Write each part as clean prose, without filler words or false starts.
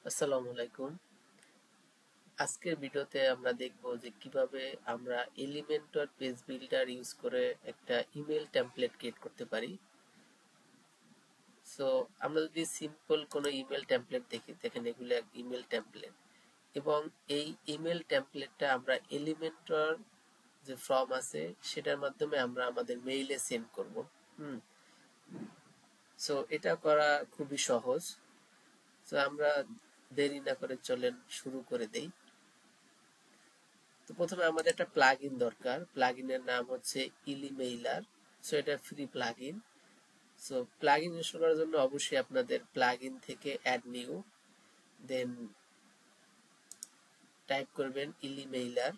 আসসালামু আলাইকুম। আজকের ভিডিওতে আমরা দেখব যে কিভাবে আমরা এলিমেন্টর পেজ বিল্ডার ইউজ করে একটা ইমেল টেমপ্লেট ক্রিয়েট করতে পারি। সো আমরা যদি সিম্পল কোনো ইমেল টেমপ্লেট দেখি, দেখেন এগুলো এক ইমেল টেমপ্লেট, এবং এই ইমেল টেমপ্লেটটা আমরা এলিমেন্টর যে ফর্ম আছে সেটার মাধ্যমে আমরা আমাদের মেইলে সেন্ড করব। সো এটা করা খুবই সহজ। সো আমরা দেরি না করে চলেন শুরু করে দেই। তো প্রথমে আমাদের একটা প্লাগইন দরকার। প্লাগইনের নাম হচ্ছে ইলিমেইলার। সো এটা free plugin. So plugin install করার জন্য অবশ্যই আপনাদের প্লাগইন থেকে অ্যাড নিউ, দেন টাইপ করবেন ইলিমেইলার।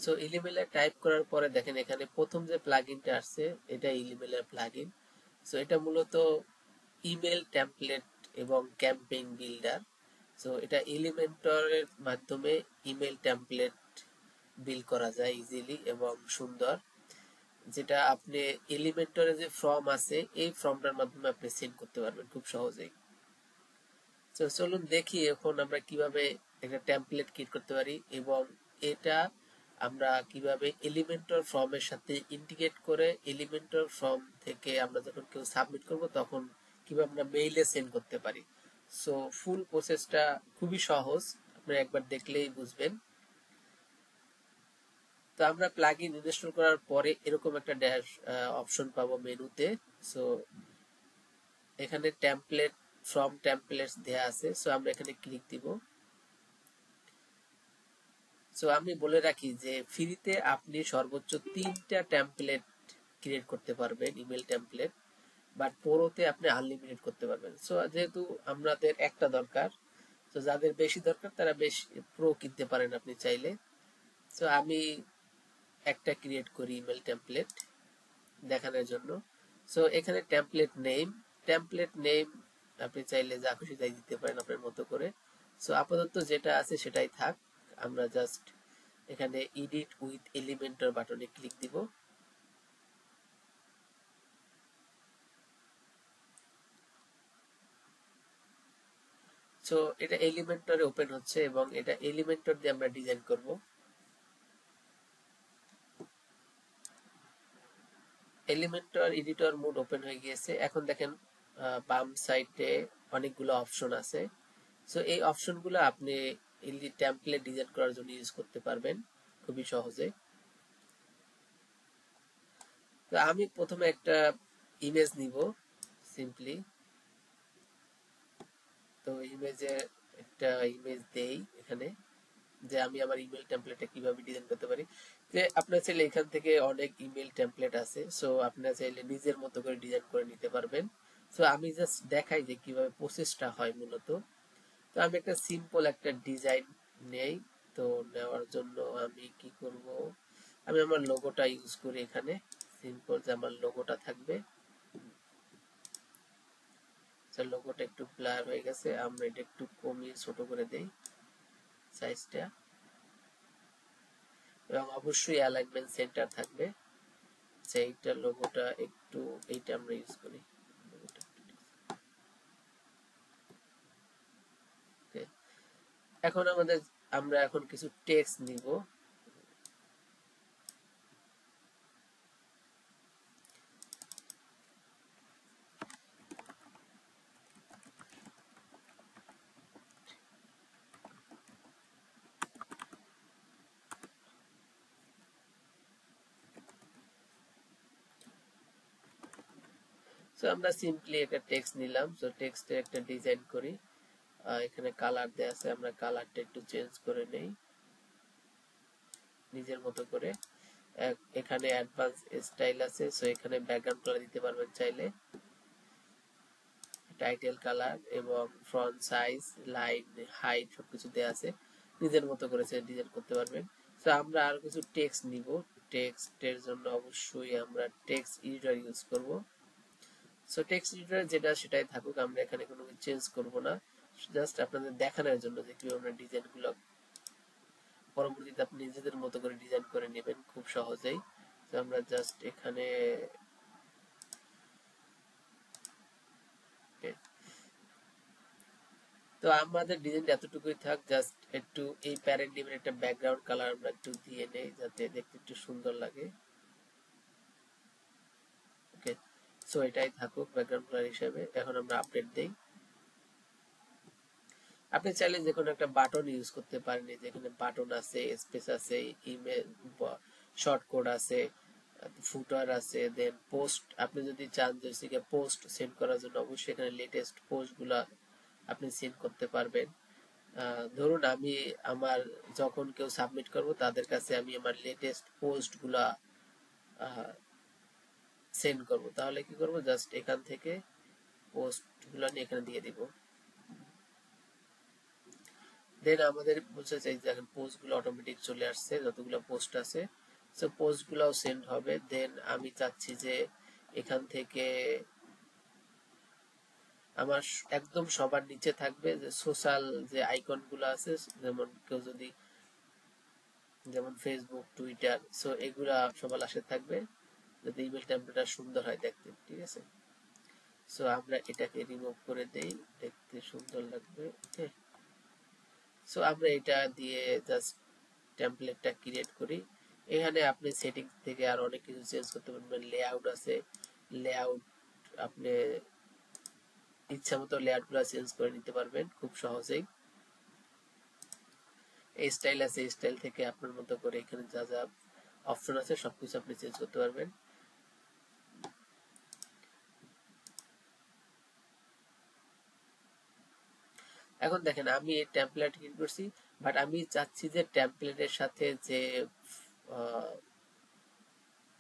সো ইলিমেইলার টাইপ করার পরে দেখেন এখানে প্রথম যে প্লাগইনটা আসছে এটা ইলিমেইলার প্লাগইন। সো এটা মূলত ইমেল টেমপ্লেট এবং ক্যাম্পেইন বিল্ডার। সো এটা এলিমেন্টরের মাধ্যমে ইমেল টেমপ্লেট বিল্ড করা যায় ইজিলি এবং সুন্দর, যেটা আপনি এলিমেন্টরে যে ফর্ম আছে এই ফর্মটার মাধ্যমে আপনি সেন্ড করতে পারবেন খুব সহজেই। তো চলুন দেখি এখন আমরা কিভাবে একটা টেমপ্লেট ক্রিয়েট করতে পারি এবং এটা আমরা কিভাবে এলিমেন্টর ফর্মের সাথে ইন্টিগ্রেট করে এলিমেন্টর ফর্ম থেকে আমরা যখন কেউ সাবমিট করব তখন কিভাবে আমরা মেইলে সেন্ড করতে পারি। সো ফুল প্রসেসটা খুবই সহজ, আপনি একবার দেখলেই বুঝবেন। তো আমরা প্লাগইন ইনস্টল করার পরে এরকম একটা ড্যাশ অপশন পাবো মেনুতে। সো এখানে টেমপ্লেট ফ্রম টেমপ্লেটস দেয়া আছে। সো আমরা এখানে ক্লিক দিব। সো আমি বলে রাখি যে ফ্রিতে আপনি সর্বোচ্চ 3টা টেমপ্লেট ক্রিয়েট করতে পারবেন, ইমেল টেমপ্লেট, বাট প্রোতে আপনি আনলিমিটেড করতে পারবেন। সো যেহেতু আমাদের একটা দরকার, তো যাদের বেশি দরকার তারা বেশি প্রো কিনতে পারেন আপনি চাইলে। সো আমি একটা ক্রিয়েট করি ইমেল টেমপ্লেট দেখানোর জন্য। সো এখানে টেমপ্লেট নেম আপনি চাইলে যা খুশি তাই দিতে পারেন আপনার মতো করে। সো আপাতত যেটা আছে সেটাই থাক। আমরা জাস্ট এখানে এডিট উইথ এলিমেন্টর বাটনে ক্লিক দিব। সো এটা এলিমেন্টরে ওপেন হচ্ছে এবং এটা এলিমেন্টর দিয়ে আমরা ডিজাইন করব। এলিমেন্টর এডিটর মোড ওপেন হয়ে গিয়েছে। এখন দেখেন বাম সাইডে অনেকগুলো অপশন আছে। সো এই অপশনগুলো আপনি টেমপ্লেট ডিজাইন করার জন্য ইউজ করতে পারবেন খুবই সহজে। তো আমি প্রথমে একটা ইমেজ নিব সিম্পলি। তো ইমেজে একটা ইমেজ দেই এখানে, যে আমি আমার ইমেল টেমপ্লেটে কিভাবে ডিজাইন করতে পারি। যে আপনার চাইলে এখান থেকে অনেক ইমেল টেমপ্লেট আছে, সো আপনারা চাইলে নিজের মতো করে ডিজাইন করে নিতে পারবেন। সো আমি জাস্ট দেখাই যে কিভাবে প্রসেসটা হয় মূলত। তো আমি একটা সিম্পল একটা ডিজাইন নেই। তো নেওয়ার জন্য আমি কি করব, আমি আমার লোগোটা ইউজ করি এখানে। সিম্পল যে আমার লোগোটা থাকবে। লোগোটা একটু ব্লার হয়ে গেছে, আমরা এটা একটু কমিয়ে ছোট করে দেই সাইজটা, এবং অবশ্যই অ্যালাইনমেন্ট সেন্টার থাকবে। এইটা লোগোটা একটু, এইটা আমরা ইউজ করি। এখন আমরা এখন কিছু টেক্সট নিব। সো আমরা সিম্পলি একটা টেক্সট নিলাম। সো টেক্সটের একটা ডিজাইন করি। এখানে কালার দেয়া আছে, আমরা কালারটা একটু চেঞ্জ করে নেই নিজের মতো করে। এখানে অ্যাডভান্স স্টাইল আছে, সো এখানে ব্যাকগ্রাউন্ড কালার দিতে পারবেন চাইলে, টাইটেল কালার এবং ফন্ট সাইজ, লাইন, হাইট সবকিছু দেয়া আছে, নিজের মতো করে ডিজাইন করতে পারবেন। সো আমরা আর কিছু টেক্সট নিব। টেক্সটের জন্য অবশ্যই আমরা টেক্সট এডিটর ইউজ করব। সো টেক্সট এডিটর যেটা সেটাই থাকুক, আমরা এখানে কোনো চেঞ্জ করব না, জাস্ট আপনাদের দেখানোর জন্য যে কিভাবে আমরা ডিজাইনগুলো পরবর্তীতে আপনি নিজেদের মতো করে ডিজাইন করে নেবেন খুব সহজেই। তো আমরা জাস্ট এখানে তো আমাদের ডিজাইনটা এতটুকুই থাক, জাস্ট একটু এই প্যারেন্ট নেমের একটা ব্যাকগ্রাউন্ড কালার আমরা একটু দিয়ে নেই যাতে দেখতে একটু সুন্দর লাগে। ওকে, সো এটাই থাকুক ব্যাকগ্রাউন্ড কালার হিসেবে। এখন আমরা আপডেট দেই। আপনি চাইলে যে কোনো একটা বাটন ইউজ করতে পারেন, যেখানে বাটন আছে, স্পেস আছে, ইমেল শর্ট কোড আছে, ফুটার আছে, দেন পোস্ট। আপনি যদি চান যে পোস্ট সেন্ড করার জন্য অবশ্যই এখানে লেটেস্ট পোস্ট গুলা আপনি সেন্ড করতে পারবেন। ধরুন আমি আমার যখন কেউ সাবমিট করব তাদের কাছে আমি আমার লেটেস্ট পোস্ট গুলা সেন্ড করব, তাহলে কি করব, জাস্ট এখান থেকে পোস্ট গুলা নিয়ে এখানে দিয়ে দিব। দেন আমাদের বলছে যে এখন পোস্ট গুলো অটোমেটিক চলে আসছে, যতগুলো পোস্ট আছে, সো পোস্ট গুলাও সেন্ড হবে। দেন আমি চাচ্ছি যে এখান থেকে আমার একদম সবার নিচে থাকবে যে সোশ্যাল যে আইকন গুলো আছে, যেমন কেউ যদি যেমন ফেসবুক, টুইটার, সো এগুলা সবার লাস্টে থাকবে যাতে ইমেল টেমপ্লেটটা সুন্দর হয় দেখতে। ঠিক আছে, সো আমরা এটাকে রিমুভ করে দেই, দেখতে সুন্দর লাগবে। ওকে, সো আমরা এটা দিয়ে জাস্ট টেমপ্লেটটা ক্রিয়েট করি। এখানে আপনি সেটিংস থেকে আর অনেক কিছু চেঞ্জ করতে পারবেন। লেআউট আছে, লেআউট আপনি ইচ্ছা মতো লেআউটগুলো চেঞ্জ করে নিতে পারবেন খুব সহজেই। এই স্টাইল আছে, এই স্টাইল থেকে আপনার মতো করে এখানে যা যা অপশন আছে সবকিছু আপনি চেঞ্জ করতে পারবেন। এখন দেখেন আমি এই টেমপ্লেট ক্রিয়েট করছি, বাট আমি চাচ্ছি যে টেমপ্লেটের সাথে যে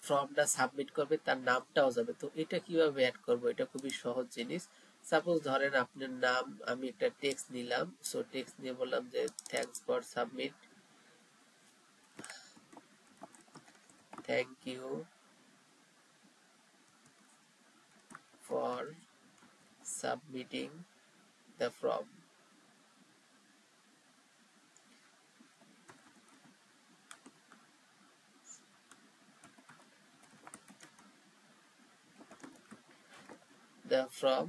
ফর্মটা সাবমিট করবে তার নামটাও যাবে। তো এটা কিভাবে অ্যাড করব, এটা খুবই সহজ জিনিস। সাপোজ ধরেন আপনার নাম, আমি একটা টেক্সট নিলাম, সো টেক্সট নিয়ে বললাম যে thanks for submit, thank you for submitting the form. The form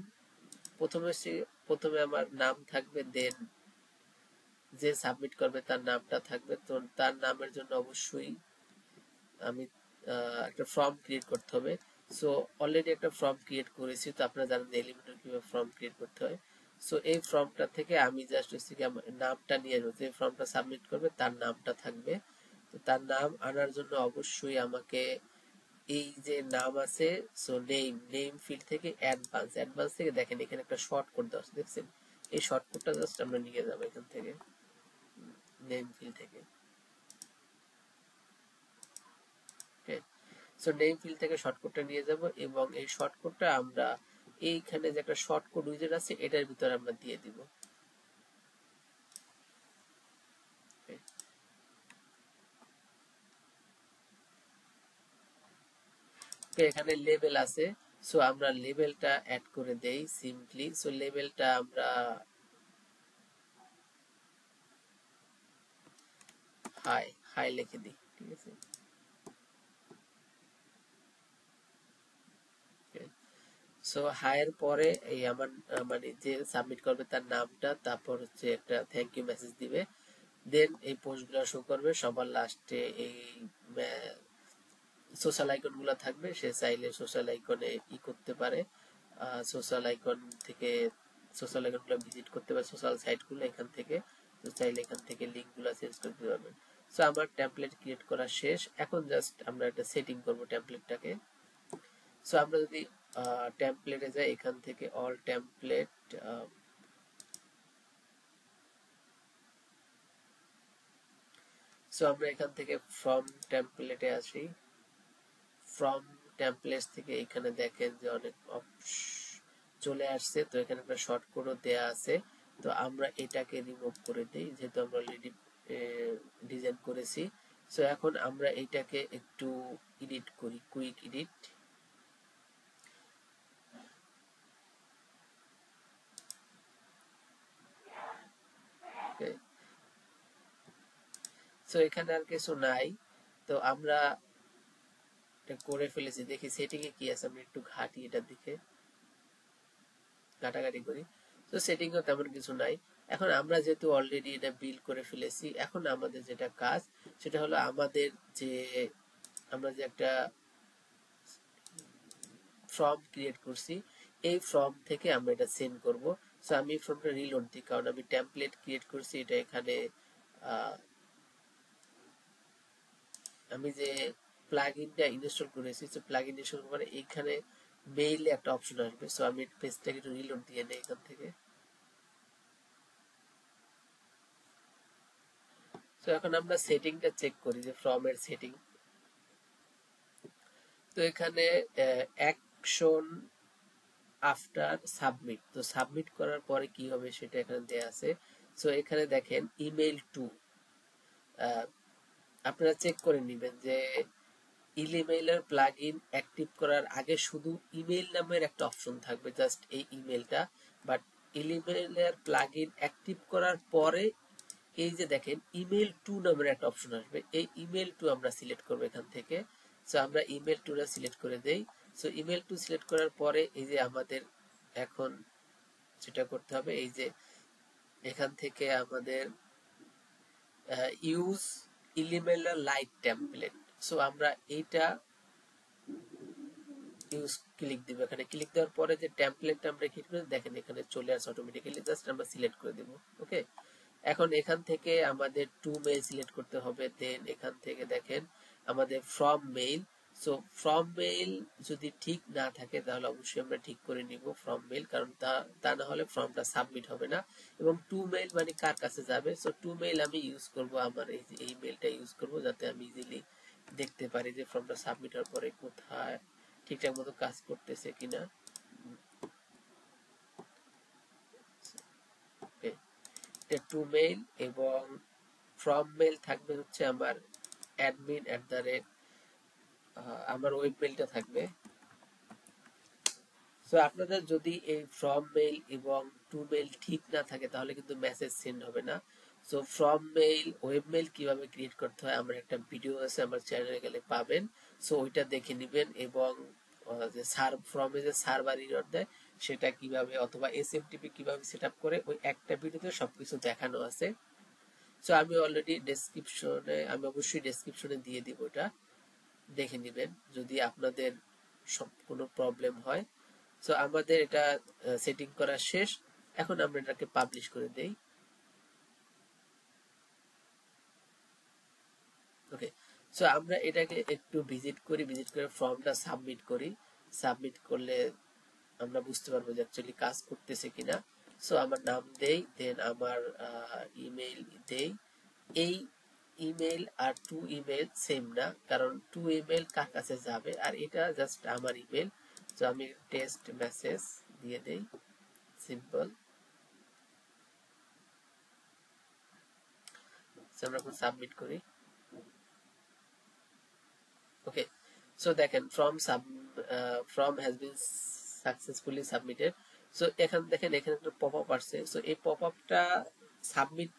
প্রথমে আমার নাম থাকবে, দেন যে সাবমিট করবে তার নামটা থাকবে। তো তার নামের জন্য অবশ্যই আমি একটা ফর্ম ক্রিয়েট করতে হবে। সো অলরেডি একটা ফর্ম ক্রিয়েট করেছি, তো আপনারা জানেন এলিমেন্টর কিভাবে ফর্ম ক্রিয়েট করতে হয়। সো এই ফর্মটা থেকে আমি জাস্ট হচ্ছে কি আমার নামটা নিয়ে আসবো, যে ফর্মটা সাবমিট করবে তার নামটা থাকবে। তো তার নাম আনার জন্য অবশ্যই আমাকে এই যে নাম আছে, সো নেম ফিল্ড থেকে অ্যাডভান্স থেকে দেখেন এখানে একটা শর্ট কোড দেওয়া আছে, দেখছেন? এই শর্ট কোডটা জাস্ট আমরা নিয়ে যাবো এখান থেকে, নেম ফিল্ড থেকে। ওকে, সো নেম ফিল্ড থেকে শর্টকাটটা নিয়ে যাব এবং এই শর্টকাটটা আমরা এইখানে যে একটা শর্টকাট উইজেট আছে এটার ভিতরে আমরা দিয়ে দিব। এখানে লেভেল আছে, সো আমরা লেভেলটা অ্যাড করে দেই সিম্পলি। সো লেভেলটা আমরা হাই হাই লিখে দিই। ঠিক আছে, সো হাইয়ের পরে এই আমার মানে যে সাবমিট করবে তার নামটা, তারপর হচ্ছে একটা থ্যাংক ইউ মেসেজ দিবে। দেন এই পোস্টগুলো শো করবে সবার লাস্টে। এই সোশ্যাল আইকন গুলো থাকবে, সে চাইলে সোশ্যাল আইকনে করতে পারে, সোশ্যাল আইকন থেকে সোশ্যাল আইকন গুলো ভিজিট করতে পারে, সোশ্যাল সাইট গুলো এখান থেকে। তো চাইলে এখান থেকে লিঙ্ক গুলো চেঞ্জ করতে পারবেন। সো আমার টেমপ্লেট ক্রিয়েট করা শেষ, এখন জাস্ট আমরা একটা সেটিং করব টেমপ্লেটটাকে। সো আমরা যদি টেমপ্লেটে যাই, এখান থেকে অল টেমপ্লেট, সো আমরা এখান থেকে ফ্রম টেমপ্লেটে আসি। ফ্রম টেমপ্লেটস থেকে এখানে দেখেন যে অনেক চলে আসছে, তো এখানে একটা শর্ট কোডও দেয়া আছে। তো আমরা এটাকে রিমুভ করে দিই যেহেতু আমরা অলরেডি ডিজাইন করেছি। সো এখন আমরা এটাকে একটু এডিট করি, কুইক এডিট। সো এখানে আর কিছু নাই। তো আমরা এটা করে ফেলেছি, দেখি সেটিং এ কি আছে, আমরা একটু ঘাটি এটার দিকে, ঘাটাঘাটি করি। তো সেটিং এও তেমন কিছু নাই। এখন আমরা যেহেতু অলরেডি এটা বিল্ড করে ফেলেছি, এখন আমাদের যেটা কাজ সেটা হলো আমাদের যে আমরা যে একটা ফর্ম ক্রিয়েট করছি, এই ফর্ম থেকে আমরা এটা সেন্ড করব। সো আমি ফর্মটা রিলোড দিই, কারণ আমি টেমপ্লেট ক্রিয়েট করছি এটা এখানে। আমি যে প্লাগইনটা ইনস্টল করেছি, সো প্লাগইন ইনস্টল করে এখানে মেইলে একটা অপশন আসবে। সো আমি পেজটাকে একটু রিলোড দিয়ে নেই এখান থেকে। তো এখন আমরা সেটিংটা চেক করি যে ফর্মের সেটিং। তো এখানে অ্যাকশন আফটার সাবমিট, তো সাবমিট করার পরে কি হবে সেটা এখানে দেয়া আছে। সো এখানে দেখেন ইমেইল টু, আপনারা চেক করে নেবেন যে ইমেইলের প্লাগইন অ্যাক্টিভ করার আগে শুধু ইমেইল নামের একটা অপশন থাকবে, জাস্ট এই ইমেইলটা। বাট ইমেইলের প্লাগইন অ্যাক্টিভ করার পরে এই যে দেখেন ইমেইল টু নামের একটা অপশন আসবে, এই ইমেইল টু আমরা সিলেক্ট করব এখান থেকে। সো আমরা ইমেইল টুটা সিলেক্ট করে দেই। সো ইমেইল টু সিলেক্ট করার পরে এই যে আমাদের এখন যেটা করতে হবে, এই যে এখান থেকে আমাদের ইউজ ইলিমেলার লাইট টেমপ্লেট, সো আমরা এইটা ইউজ ক্লিক দিব। এখানে ক্লিক দেওয়ার পরে যে টেমপ্লেটটা আমরা ক্লিক করে দেখেন এখানে চলে আসে অটোমেটিক্যালি, জাস্ট আমরা সিলেক্ট করে দেব। ওকে, এখন এখান থেকে আমাদের টু মেইল সিলেক্ট করতে হবে। দেন এখান থেকে দেখেন আমাদের from mail. So from mail যদি ঠিক না থাকে তাহলে অবশ্যই আমরা ঠিক করে নিব ফ্রম মেইল, কারণ তা না হলে ফর্মটা সাবমিট হবে না। এবং টু মেইল মানে কার কাছে যাবে, সো টু মেইল আমি ইউজ করব, আমার এই যে এই মেইলটা ইউজ করব, যাতে আমি ইজিলি দেখতে পারি যে ফর্মটা সাবমিট হওয়ার পরে কোথায় ঠিকঠাক মতো কাজ করতেছে কিনা। টু মেইল এবং ফ্রম মেইল থাকবে হচ্ছে আমার admin@, আমার ওয়েব মেইলটা থাকবে। সো আপনাদের যদি এই ফ্রম মেইল এবং টু মেইল ঠিক না থাকে তাহলে কিন্তু মেসেজ সেন্ড হবে না। So from mail web mail কিভাবে ক্রিয়েট করতে হয় আমার একটা ভিডিও আছে, আমার চ্যানেলে গেলে পাবেন। সো ওইটা দেখে নেবেন। এবং যে ফ্রমে যে সার্ভার এরর দেয় সেটা কিভাবে, অথবা এসএমটিপি কিভাবে সেটআপ করে, ওই একটা ভিডিওতে সবকিছু দেখানো আছে। সো আমি অলরেডি ডেসক্রিপশনে, আমি অবশ্যই ডেসক্রিপশনে দিয়ে দিব, ওটা দেখে নেবেন যদি আপনাদের কোনো প্রবলেম হয়। সো আমাদের এটা সেটিং করা শেষ, এখন আমরা এটাকে পাবলিশ করে দেই। ওকে, সো আমরা এটাকে একটু ভিজিট করি, ভিজিট করে ফর্মটা সাবমিট করি। সাবমিট করলে আমরা বুঝতে পারবো যে অ্যাকচুয়ালি কাজ করতেছে কিনা। সো আমার নাম দেই, দেন আমার ইমেইল দেই। এই ইমেইল আর টু ইমেইল সেম না, কারণ টু ইমেইল কার কাছে যাবে আর এটা জাস্ট আমার ইমেইল। তো আমি টেস্ট মেসেজ দিয়ে দেই, সিম্পল। আমরা এখন সাবমিট করি। ওকে, সো দেখেন form has been successfully submitted. So এখানে দেখেন এখানে একটা পপআপ আসছে। সো এই পপআপটা সাবমিট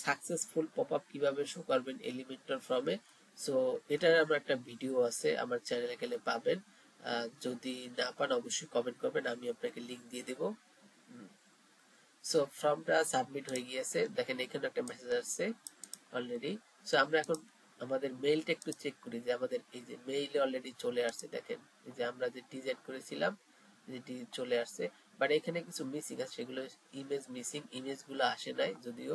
সাকসেসফুল পপআপ কিভাবে শো করবেন এলিমেন্টর ফর্মে, সো এটার আমার একটা ভিডিও আছে, আমার চ্যানেলে গেলে পাবেন। যদি না পান অবশ্যই কমেন্ট করবেন, আমি আপনাকে লিংক দিয়ে দেব। সো ফর্মটা সাবমিট হয়ে গিয়েছে, দেখেন এখানে একটা মেসেজ আসছে অলরেডি। সো আমরা এখন আমাদের মেইলটা একটু চেক করি যে আমাদের এই যে মেইলে অলরেডি চলে আসছে। দেখেন এই যে আমরা যে ডিজাইন করেছিলাম যেটি চলে আসছে, বাট এখানে কিছু মিসিং আছে, সেগুলো ইমেজ মিসিং, ইমেজগুলো আসে নাই যদিও।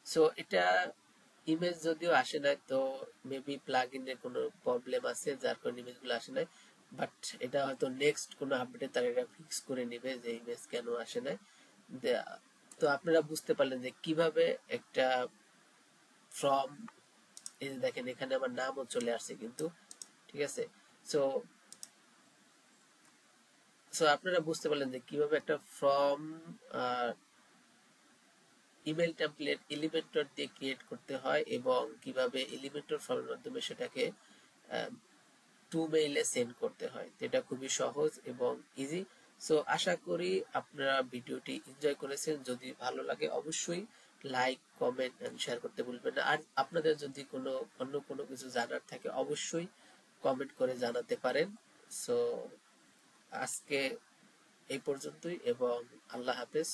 সো এটা ইমেজ যদিও আসে নাই, তো মেবি প্লাগইনের কোনো প্রবলেম আছে যার কারণে ইমেজগুলো আসে নাই। বাট এটা হয়তো নেক্সট কোনো আপডেটে তারা এটা ফিক্স করে নেবে যে ইমেজ কেন আসে নাই। তো আপনারা বুঝতে পারলেন যে কিভাবে একটা ফ্রম, এই যে দেখেন এখানে আমার নামও চলে আসছে কিন্তু, ঠিক আছে। সো সো আপনারা বুঝতে পারলেন যে কিভাবে একটা ফ্রম ইমেল টেমপ্লেট এলিমেন্টর দিয়ে ক্রিয়েট করতে হয় এবং কিভাবে এলিমেন্টর ফর্মের মাধ্যমে সেটাকে টু মেইলে সেন্ড করতে হয়। এটা খুবই সহজ এবং ইজি। সো আশা করি আপনারা ভিডিওটি এনজয় করেছেন। যদি ভালো লাগে অবশ্যই লাইক, কমেন্ট এন্ড শেয়ার করতে ভুলবেন না। আর আপনাদের যদি অন্য কোনো কিছু জানার থাকে অবশ্যই কমেন্ট করে জানাতে পারেন। সো আজকে এই পর্যন্তই এবং আল্লাহ হাফেজ।